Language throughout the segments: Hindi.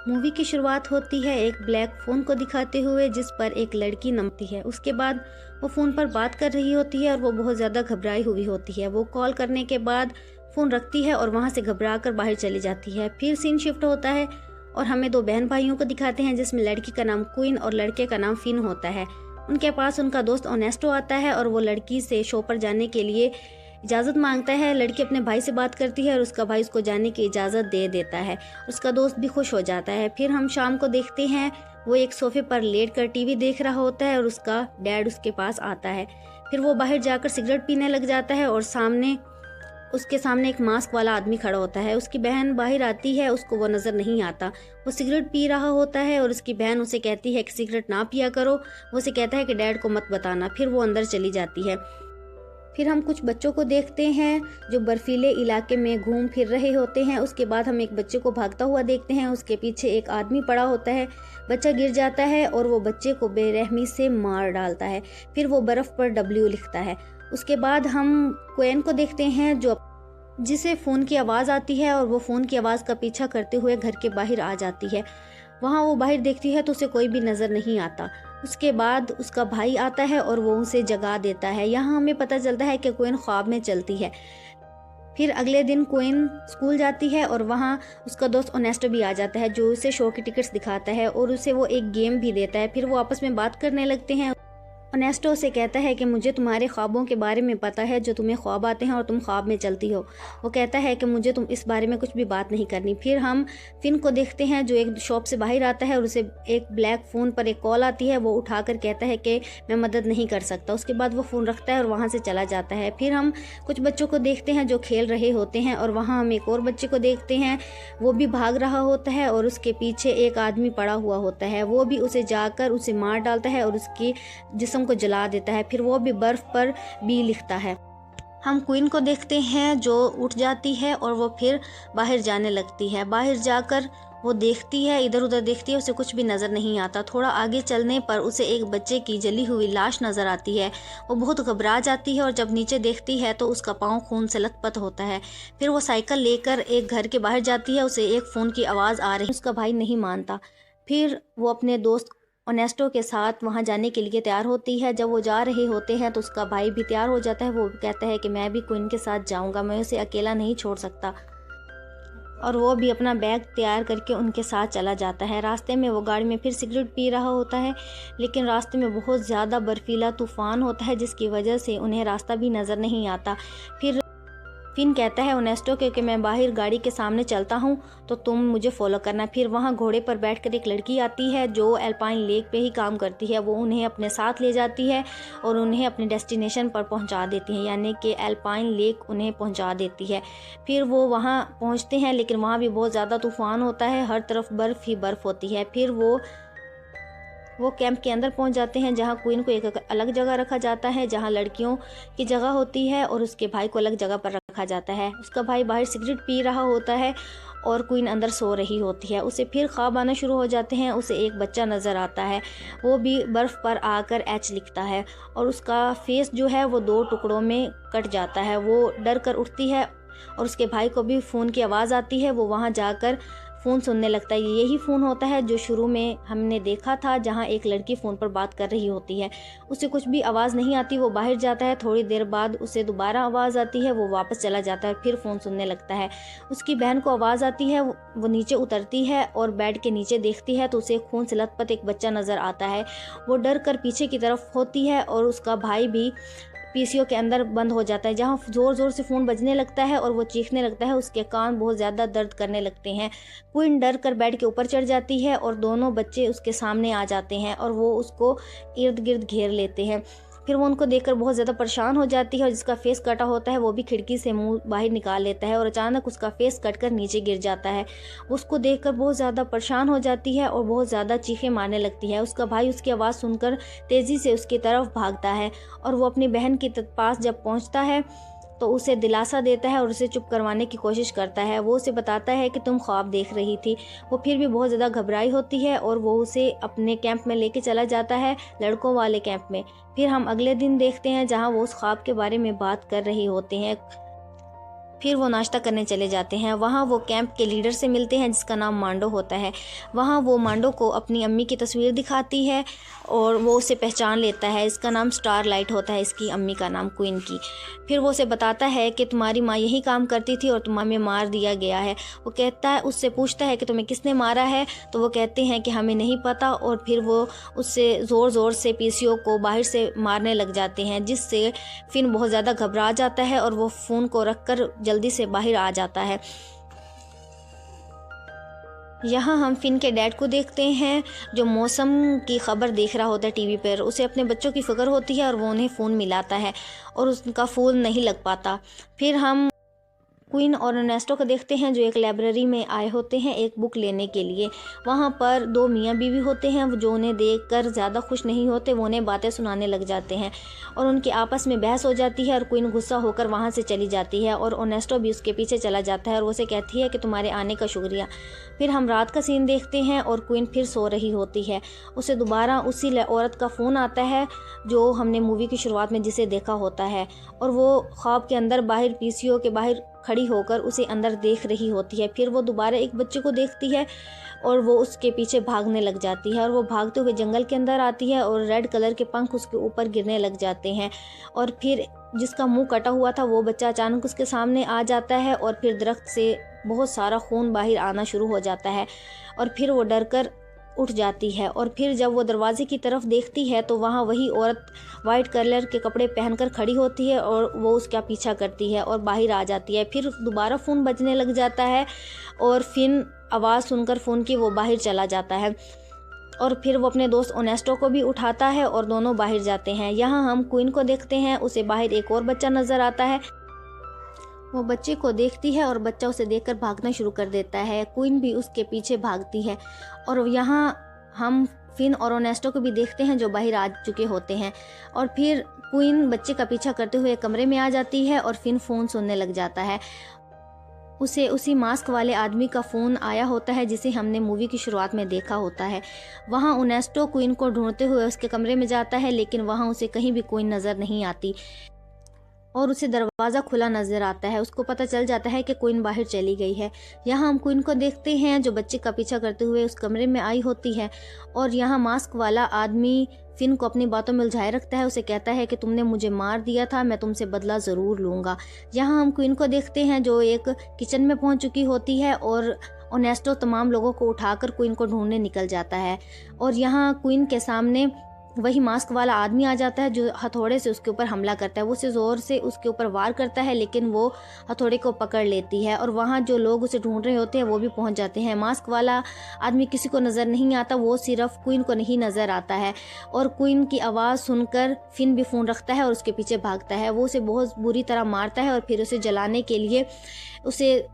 मूवी की शुरुआत होती है एक ब्लैक फ़ोन को दिखाते हुए जिस पर एक लड़की नमती है। उसके बाद वो फ़ोन पर बात कर रही होती है और वो बहुत ज़्यादा घबराई हुई होती है। वो कॉल करने के बाद फ़ोन रखती है और वहाँ से घबरा कर बाहर चली जाती है। फिर सीन शिफ्ट होता है और हमें दो बहन भाइयों को दिखाते हैं जिसमें लड़की का नाम क्वीन और लड़के का नाम फिन होता है। उनके पास उनका दोस्त ऑनेस्टो आता है और वो लड़की से शो पर जाने के लिए इजाज़त मांगता है। लड़की अपने भाई से बात करती है और उसका भाई उसको जाने की इजाज़त दे देता है। उसका दोस्त भी खुश हो जाता है। फिर हम शाम को देखते हैं वो एक सोफे पर लेट कर टीवी देख रहा होता है और उसका डैड उसके पास आता है। फिर वो बाहर जाकर सिगरेट पीने लग जाता है और उसके सामने एक मास्क वाला आदमी खड़ा होता है। उसकी बहन बाहर आती है, उसको वो नज़र नहीं आता। वो सिगरेट पी रहा होता है और उसकी बहन उसे कहती है कि सिगरेट ना पिया करो। वो उसे कहता है कि डैड को मत बताना। फिर वो अंदर चली जाती है। फिर हम कुछ बच्चों को देखते हैं जो बर्फीले इलाके में घूम फिर रहे होते हैं। उसके बाद हम एक बच्चे को भागता हुआ देखते हैं। उसके पीछे एक आदमी पड़ा होता है। बच्चा गिर जाता है और वो बच्चे को बेरहमी से मार डालता है। फिर वो बर्फ़ पर W लिखता है। उसके बाद हम क्वेन को देखते हैं जिसे फ़ोन की आवाज़ आती है और वो फ़ोन की आवाज़ का पीछा करते हुए घर के बाहर आ जाती है। वहाँ वो बाहर देखती है तो उसे कोई भी नज़र नहीं आता। उसके बाद उसका भाई आता है और वो उसे जगा देता है। यहाँ हमें पता चलता है कि क्वीन ख्वाब में चलती है। फिर अगले दिन क्वीन स्कूल जाती है और वहाँ उसका दोस्त ऑनेस्टो भी आ जाता है जो उसे शो की टिकट्स दिखाता है और उसे वो एक गेम भी देता है। फिर वो आपस में बात करने लगते हैं। ऑनेस्टो से कहता है कि मुझे तुम्हारे ख्वाबों के बारे में पता है, जो तुम्हें ख्वाब आते हैं और तुम ख्वाब में चलती हो। वो कहता है कि मुझे तुम इस बारे में कुछ भी बात नहीं करनी। फिर हम फिन को देखते हैं जो एक शॉप से बाहर आता है और उसे एक ब्लैक फ़ोन पर एक कॉल आती है। वो उठाकर कहता है कि मैं मदद नहीं कर सकता। उसके बाद वो फ़ोन रखता है और वहाँ से चला जाता है। फिर हम कुछ बच्चों को देखते हैं जो खेल रहे होते हैं और वहाँ हम एक और बच्चे को देखते हैं, वो भी भाग रहा होता है और उसके पीछे एक आदमी पड़ा हुआ होता है। वो भी उसे जाकर उसे मार डालता है और उसकी जिस्म को जला देता है। फिर वो भी बर्फ पर B लिखता है। हम क्वीन को देखते हैं जो उठ जाती है और वो फिर बाहर जाने लगती है। बाहर जाकर वो देखती है, इधर उधर देखती है, उसे कुछ भी नज़र नहीं आता। थोड़ा आगे चलने पर उसे एक बच्चे की जली हुई लाश नज़र आती है। वो बहुत घबरा जाती है और जब नीचे देखती है तो उसका पाँव खून से लथपथ होता है। फिर वो साइकिल लेकर एक घर के बाहर जाती है। उसे एक फ़ोन की आवाज़ आ रही है। उसका भाई नहीं मानता। फिर वो अपने दोस्त ऑनेस्टो के साथ वहाँ जाने के लिए तैयार होती है। जब वो जा रहे होते हैं तो उसका भाई भी तैयार हो जाता है। वो कहता है कि मैं भी क्वीन के साथ जाऊँगा, मैं उसे अकेला नहीं छोड़ सकता। और वो भी अपना बैग तैयार करके उनके साथ चला जाता है। रास्ते में वो गाड़ी में फिर सिगरेट पी रहा होता है, लेकिन रास्ते में बहुत ज़्यादा बर्फीला तूफ़ान होता है जिसकी वजह से उन्हें रास्ता भी नज़र नहीं आता। फिन कहता है ऑनेस्टो कि मैं बाहर गाड़ी के सामने चलता हूँ तो तुम मुझे फॉलो करना। फिर वहाँ घोड़े पर बैठकर एक लड़की आती है जो एल्पाइन लेक पे ही काम करती है। वो उन्हें अपने साथ ले जाती है और उन्हें अपने डेस्टिनेशन पर पहुँचा देती है, यानी कि एल्पाइन लेक उन्हें पहुँचा देती है। फिर वो वहाँ पहुँचते हैं लेकिन वहाँ भी बहुत ज़्यादा तूफ़ान होता है, हर तरफ बर्फ़ ही बर्फ़ होती है। फिर वो कैंप के अंदर पहुंच जाते हैं जहां क्वीन को एक अलग जगह रखा जाता है जहां लड़कियों की जगह होती है और उसके भाई को अलग जगह पर रखा जाता है। उसका भाई बाहर सिगरेट पी रहा होता है और क्वीन अंदर सो रही होती है। उसे फिर ख्वाब आना शुरू हो जाते हैं। उसे एक बच्चा नज़र आता है, वो भी बर्फ़ पर आकर H लिखता है और उसका फेस जो है वो 2 टुकड़ों में कट जाता है। वो डर कर उठती है और उसके भाई को भी फ़ोन की आवाज़ आती है। वो वहाँ जाकर फ़ोन सुनने लगता है। यही फ़ोन होता है जो शुरू में हमने देखा था जहाँ एक लड़की फ़ोन पर बात कर रही होती है। उसे कुछ भी आवाज़ नहीं आती। वो बाहर जाता है, थोड़ी देर बाद उसे दोबारा आवाज़ आती है। वो वापस चला जाता है, फिर फ़ोन सुनने लगता है। उसकी बहन को आवाज़ आती है। वो नीचे उतरती है और बेड के नीचे देखती है तो उसे खून से लथपथ एक बच्चा नज़र आता है। वो डर कर पीछे की तरफ होती है और उसका भाई भी पीसीओ के अंदर बंद हो जाता है जहाँ ज़ोर ज़ोर से फ़ोन बजने लगता है और वो चीखने लगता है। उसके कान बहुत ज़्यादा दर्द करने लगते हैं। क्वीन डर कर बेड के ऊपर चढ़ जाती है और दोनों बच्चे उसके सामने आ जाते हैं और वो उसको इर्द गिर्द घेर लेते हैं। फिर वो उनको देखकर बहुत ज़्यादा परेशान हो जाती है और जिसका फेस कटा होता है वो भी खिड़की से मुंह बाहर निकाल लेता है और अचानक उसका फेस कटकर नीचे गिर जाता है। उसको देखकर बहुत ज़्यादा परेशान हो जाती है और बहुत ज़्यादा चीखें मारने लगती है। उसका भाई उसकी आवाज़ सुनकर तेज़ी से उसकी तरफ भागता है और वो अपनी बहन के पास जब पहुंचता है तो उसे दिलासा देता है और उसे चुप करवाने की कोशिश करता है। वो उसे बताता है कि तुम ख्वाब देख रही थी। वो फिर भी बहुत ज़्यादा घबराई होती है और वो उसे अपने कैंप में लेके चला जाता है, लड़कों वाले कैंप में। फिर हम अगले दिन देखते हैं जहाँ वो उस ख्वाब के बारे में बात कर रहे होते हैं। फिर वो नाश्ता करने चले जाते हैं। वहाँ वो कैंप के लीडर से मिलते हैं जिसका नाम मांडो होता है। वहाँ वो मांडो को अपनी अम्मी की तस्वीर दिखाती है और वो उसे पहचान लेता है। इसका नाम स्टार लाइट होता है, इसकी अम्मी का नाम, क्वीन की। फिर वो उसे बताता है कि तुम्हारी माँ यही काम करती थी और तुम्हें मार दिया गया है। वो कहता है, उससे पूछता है कि तुम्हें किसने मारा है, तो वो कहते हैं कि हमें नहीं पता। और फिर वो उससे ज़ोर ज़ोर से पीसीओ को बाहर से मारने लग जाते हैं, जिससे फिन बहुत ज़्यादा घबरा जाता है और वो फ़ोन को रखकर जल्दी से बाहर आ जाता है। यहाँ हम फिन के डैड को देखते हैं जो मौसम की खबर देख रहा होता है टीवी पर। उसे अपने बच्चों की फ़िक्र होती है और वो उन्हें फ़ोन मिलाता है और उसका फ़ोन नहीं लग पाता। फिर हम क्वीन और अर्नेस्टो को देखते हैं जो एक लाइब्रेरी में आए होते हैं एक बुक लेने के लिए। वहाँ पर दो मियाँ बीवी होते हैं जो उन्हें देखकर ज़्यादा खुश नहीं होते। वो उन्हें बातें सुनाने लग जाते हैं और उनकी आपस में बहस हो जाती है और क्वीन गुस्सा होकर वहाँ से चली जाती है और अर्नेस्टो भी उसके पीछे चला जाता है और वो उसे कहती है कि तुम्हारे आने का शुक्रिया। फिर हम रात का सीन देखते हैं और क्वीन फिर सो रही होती है। उसे दोबारा उसी औरत का फ़ोन आता है जो हमने मूवी की शुरुआत में जिसे देखा होता है और वो ख्वाब के अंदर बाहर पीसीओ के बाहर खड़ी होकर उसे अंदर देख रही होती है। फिर वो दोबारा एक बच्चे को देखती है और वो उसके पीछे भागने लग जाती है और वो भागते हुए जंगल के अंदर आती है और रेड कलर के पंख उसके ऊपर गिरने लग जाते हैं। और फिर जिसका मुंह कटा हुआ था वो बच्चा अचानक उसके सामने आ जाता है और फिर दरख्त से बहुत सारा खून बाहर आना शुरू हो जाता है और फिर वो डर कर उठ जाती है। और फिर जब वो दरवाजे की तरफ देखती है तो वहाँ वही औरत वाइट कलर के कपड़े पहनकर खड़ी होती है और वो उसका पीछा करती है और बाहर आ जाती है। फिर दोबारा फ़ोन बजने लग जाता है और फिर आवाज़ सुनकर फ़ोन की वो बाहर चला जाता है और फिर वो अपने दोस्त ओनेस्टो को भी उठाता है और दोनों बाहर जाते हैं। यहाँ हम क्वीन को देखते हैं, उसे बाहर एक और बच्चा नज़र आता है। वो बच्चे को देखती है और बच्चा उसे देखकर भागना शुरू कर देता है। क्वीन भी उसके पीछे भागती है और यहाँ हम फिन और ओनेस्टो को भी देखते हैं जो बाहर आ चुके होते हैं। और फिर क्वीन बच्चे का पीछा करते हुए कमरे में आ जाती है और फिन फ़ोन सुनने लग जाता है। उसे उसी मास्क वाले आदमी का फ़ोन आया होता है जिसे हमने मूवी की शुरुआत में देखा होता है। वहाँ ओनेस्टो क्वीन को ढूंढते हुए उसके कमरे में जाता है लेकिन वहाँ उसे कहीं भी क्वीन नज़र नहीं आती और उसे दरवाज़ा खुला नज़र आता है। उसको पता चल जाता है कि क्वीन बाहर चली गई है। यहाँ हम क्वीन को देखते हैं जो बच्चे का पीछा करते हुए उस कमरे में आई होती है और यहाँ मास्क वाला आदमी फिन को अपनी बातों में उलझाए रखता है। उसे कहता है कि तुमने मुझे मार दिया था, मैं तुमसे बदला ज़रूर लूँगा। यहाँ हम क्वीन को देखते हैं जो एक किचन में पहुँच चुकी होती है और ओनेस्टो तमाम लोगों को उठाकर क्वीन को ढूंढने निकल जाता है और यहाँ क्वीन के सामने वही मास्क वाला आदमी आ जाता है जो हथौड़े से उसके ऊपर हमला करता है। वो उसे ज़ोर से उसके ऊपर वार करता है लेकिन वो हथौड़े को पकड़ लेती है और वहाँ जो लोग उसे ढूंढ रहे होते हैं वो भी पहुँच जाते हैं। मास्क वाला आदमी किसी को नज़र नहीं आता, वो सिर्फ क्वीन को नहीं नज़र आता है और क्वीन की आवाज़ सुनकर फिन भी फ़ोन रखता है और उसके पीछे भागता है। वो उसे बहुत बुरी तरह मारता है और फिर उसे जलाने के लिए उसे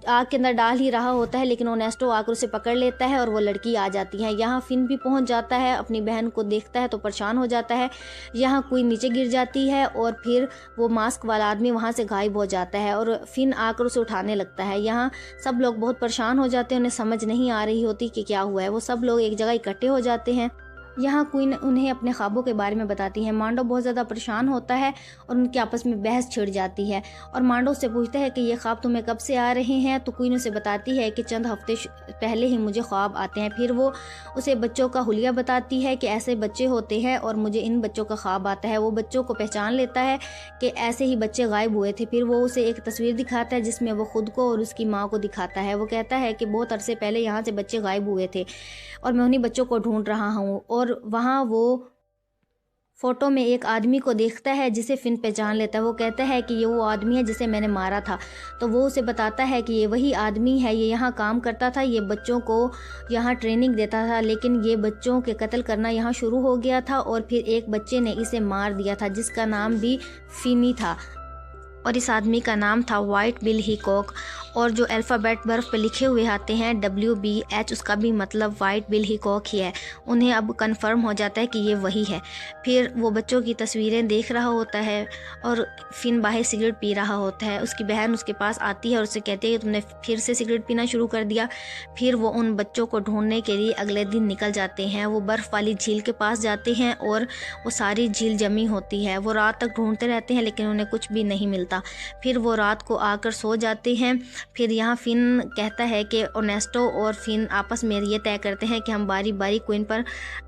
आग के अंदर डाल ही रहा होता है लेकिन ओनेस्टो आकर उसे पकड़ लेता है और वो लड़की आ जाती है। यहाँ फिन भी पहुँच जाता है, अपनी बहन को देखता है तो परेशान हो जाता है। यहाँ क्वीन नीचे गिर जाती है और फिर वो मास्क वाला आदमी वहाँ से गायब हो जाता है और फिन आकर उसे उठाने लगता है। यहाँ सब लोग बहुत परेशान हो जाते हैं, उन्हें समझ नहीं आ रही होती कि क्या हुआ है। वो सब लोग एक जगह इकट्ठे हो जाते हैं। यहाँ क्वीन उन्हें अपने ख्वाबों के बारे में बताती है। मांडो बहुत ज़्यादा परेशान होता है और उनके आपस में बहस छिड़ जाती है और मांडो उससे पूछता है कि ये ख्वाब तुम्हें कब से आ रहे हैं, तो क्वीन उसे बताती है कि चंद हफ्ते पहले ही मुझे ख्वाब आते हैं। फिर वो उसे बच्चों का हुलिया बताती है कि ऐसे बच्चे होते हैं और मुझे इन बच्चों का ख्वाब आता है। वो बच्चों को पहचान लेता है कि ऐसे ही बच्चे गायब हुए थे। फिर वो उसे एक तस्वीर दिखाता है जिसमें वो खुद को और उसकी माँ को दिखाता है। वो कहता है कि बहुत अरसे पहले यहाँ से बच्चे गायब हुए थे और मैं उन्हीं बच्चों को ढूंढ रहा हूँ। और वहाँ वो फ़ोटो में एक आदमी को देखता है जिसे फिन पहचान लेता है। वो कहता है कि ये वो आदमी है जिसे मैंने मारा था। तो वो उसे बताता है कि ये वही आदमी है, ये यहाँ काम करता था, ये बच्चों को यहाँ ट्रेनिंग देता था, लेकिन ये बच्चों के कत्ल करना यहाँ शुरू हो गया था और फिर एक बच्चे ने इसे मार दिया था जिसका नाम भी फिनी था और इस आदमी का नाम था वाइट बिल हिकॉक। और जो अल्फ़ाबेट बर्फ़ पे लिखे हुए आते हैं WBH, उसका भी मतलब वाइट बिल हिकॉक ही है। उन्हें अब कंफर्म हो जाता है कि ये वही है। फिर वो बच्चों की तस्वीरें देख रहा होता है और फिन बाहर सिगरेट पी रहा होता है। उसकी बहन उसके पास आती है और उससे कहती है कि तुमने फिर से सिगरेट पीना शुरू कर दिया। फिर वो उन बच्चों को ढूंढने के लिए अगले दिन निकल जाते हैं। वो बर्फ़ वाली झील के पास जाते हैं और वो सारी झील जमी होती है। वो रात तक ढूंढते रहते हैं लेकिन उन्हें कुछ भी नहीं मिलता। मिलता। फिर वो रात को आकर सो जाते हैं। फिर यहाँ फिन कहता है कि अर्नेस्टो और फिन आपस में ये तय करते हैं कि हम बारी बारी क्वीन पर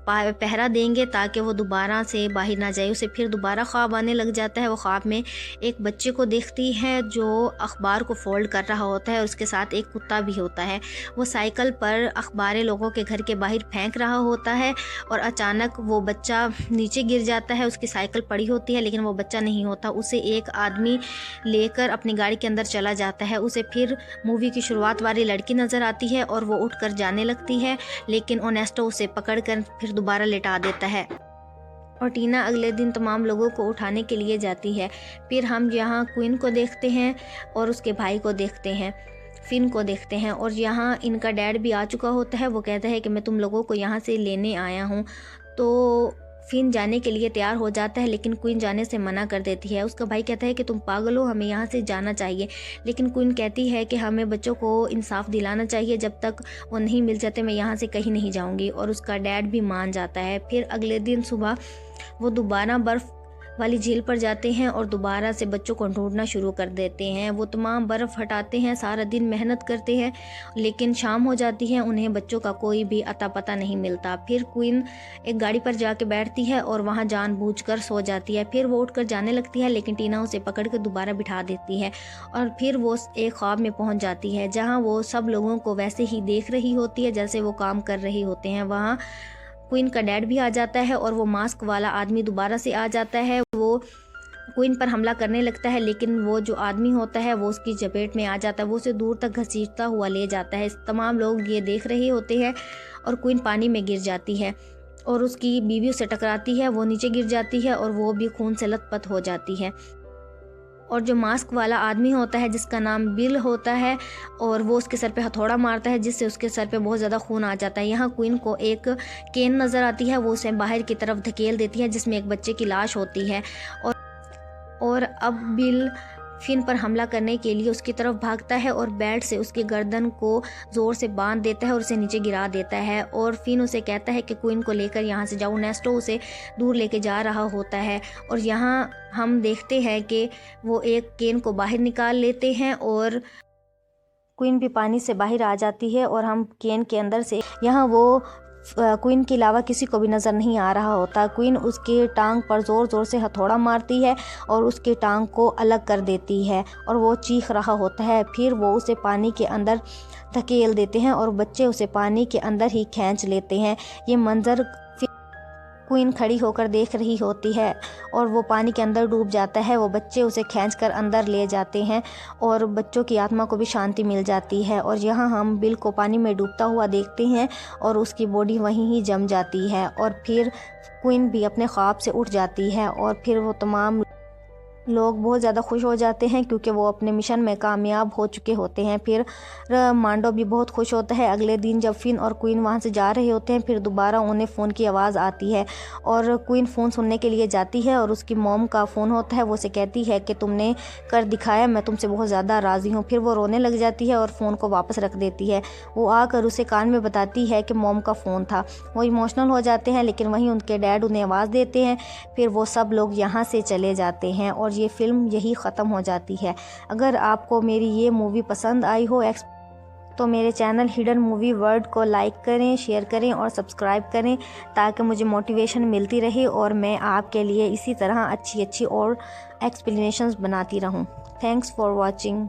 पहरा देंगे ताकि वो दोबारा से बाहर ना जाए। उसे फिर दोबारा ख्वाब आने लग जाता है। वो ख्वाब में एक बच्चे को देखती है जो अखबार को फोल्ड कर रहा होता है, उसके साथ एक कुत्ता भी होता है। वो साइकिल पर अखबारें लोगों के घर के बाहर फेंक रहा होता है और अचानक वो बच्चा नीचे गिर जाता है। उसकी साइकिल पड़ी होती है लेकिन वो बच्चा नहीं होता। उसे एक आदमी लेकर अपनी गाड़ी के अंदर चला जाता है। उसे फिर मूवी की शुरुआत वाली लड़की नज़र आती है और वो उठकर जाने लगती है, लेकिन अर्नेस्टो उसे पकड़कर फिर दोबारा लिटा देता है और टीना अगले दिन तमाम लोगों को उठाने के लिए जाती है। फिर हम यहाँ क्वीन को देखते हैं और उसके भाई को देखते हैं, फिन को देखते हैं, और यहाँ इनका डैड भी आ चुका होता है। वो कहता है कि मैं तुम लोगों को यहाँ से लेने आया हूँ। तो फिन जाने के लिए तैयार हो जाता है लेकिन क्वीन जाने से मना कर देती है। उसका भाई कहता है कि तुम पागल हो, हमें यहाँ से जाना चाहिए। लेकिन क्वीन कहती है कि हमें बच्चों को इंसाफ दिलाना चाहिए, जब तक वो नहीं मिल जाते मैं यहाँ से कहीं नहीं जाऊँगी। और उसका डैड भी मान जाता है। फिर अगले दिन सुबह वो दोबारा बर्फ़ वाली झील पर जाते हैं और दोबारा से बच्चों को ढूंढना शुरू कर देते हैं। वो तमाम बर्फ़ हटाते हैं, सारा दिन मेहनत करते हैं, लेकिन शाम हो जाती है, उन्हें बच्चों का कोई भी अता पता नहीं मिलता। फिर क्वीन एक गाड़ी पर जाके बैठती है और वहाँ जानबूझकर सो जाती है। फिर वो उठकर जाने लगती है लेकिन टीना उसे पकड़ कर दोबारा बिठा देती है और फिर वो एक ख्वाब में पहुँच जाती है जहाँ वो सब लोगों को वैसे ही देख रही होती है जैसे वो काम कर रहे होते हैं। वहाँ क्वीन का डैड भी आ जाता है और वो मास्क वाला आदमी दोबारा से आ जाता है। वो क्वीन पर हमला करने लगता है लेकिन वो जो आदमी होता है वो उसकी चपेट में आ जाता है। वो उसे दूर तक घसीटता हुआ ले जाता है। तमाम लोग ये देख रहे होते हैं और क्वीन पानी में गिर जाती है और उसकी बीवी उसे टकराती है। वो नीचे गिर जाती है और वो भी खून से लथपथ हो जाती है। और जो मास्क वाला आदमी होता है जिसका नाम बिल होता है और वो उसके सर पे हथौड़ा मारता है जिससे उसके सर पे बहुत ज़्यादा खून आ जाता है। यहाँ क्वीन को एक केन नज़र आती है, वो उसे बाहर की तरफ धकेल देती है जिसमें एक बच्चे की लाश होती है। और अब बिल फिन पर हमला करने के लिए उसकी तरफ भागता है और बेल्ट से उसकी गर्दन को ज़ोर से बांध देता है और उसे नीचे गिरा देता है। और फिन उसे कहता है कि क्वीन को लेकर यहाँ से जाओ। नेस्टो उसे दूर लेके जा रहा होता है और यहाँ हम देखते हैं कि वो एक केन को बाहर निकाल लेते हैं और क्वीन भी पानी से बाहर आ जाती है और हम केन के अंदर से यहाँ वो क्वीन के अलावा किसी को भी नज़र नहीं आ रहा होता। क्वीन उसकी टांग पर ज़ोर ज़ोर से हथौड़ा मारती है और उसकी टांग को अलग कर देती है और वो चीख रहा होता है। फिर वो उसे पानी के अंदर धकेल देते हैं और बच्चे उसे पानी के अंदर ही खींच लेते हैं। ये मंज़र क्वीन खड़ी होकर देख रही होती है और वो पानी के अंदर डूब जाता है। वो बच्चे उसे खींचकर अंदर ले जाते हैं और बच्चों की आत्मा को भी शांति मिल जाती है। और यहाँ हम बिल को पानी में डूबता हुआ देखते हैं और उसकी बॉडी वहीं ही जम जाती है और फिर क्वीन भी अपने ख्वाब से उठ जाती है और फिर वो तमाम लोग बहुत ज़्यादा खुश हो जाते हैं क्योंकि वो अपने मिशन में कामयाब हो चुके होते हैं। फिर मांडो भी बहुत खुश होता है। अगले दिन जब फिन और क्वीन वहाँ से जा रहे होते हैं फिर दोबारा उन्हें फ़ोन की आवाज़ आती है और क्वीन फ़ोन सुनने के लिए जाती है और उसकी मॉम का फ़ोन होता है। वो उसे कहती है कि तुमने कर दिखाया, मैं तुमसे बहुत ज़्यादा राज़ी हूँ। फिर वो रोने लग जाती है और फ़ोन को वापस रख देती है। वो आकर उसे कान में बताती है कि मॉम का फ़ोन था। वो इमोशनल हो जाते हैं लेकिन वहीं उनके डैड उन्हें आवाज़ देते हैं। फिर वो सब लोग यहाँ से चले जाते हैं और ये फ़िल्म यही ख़त्म हो जाती है। अगर आपको मेरी ये मूवी पसंद आई हो तो मेरे चैनल हिडन मूवी वर्ल्ड को लाइक करें, शेयर करें और सब्सक्राइब करें ताकि मुझे मोटिवेशन मिलती रहे और मैं आपके लिए इसी तरह अच्छी और एक्सप्लेनेशंस बनाती रहूं। Thanks for watching.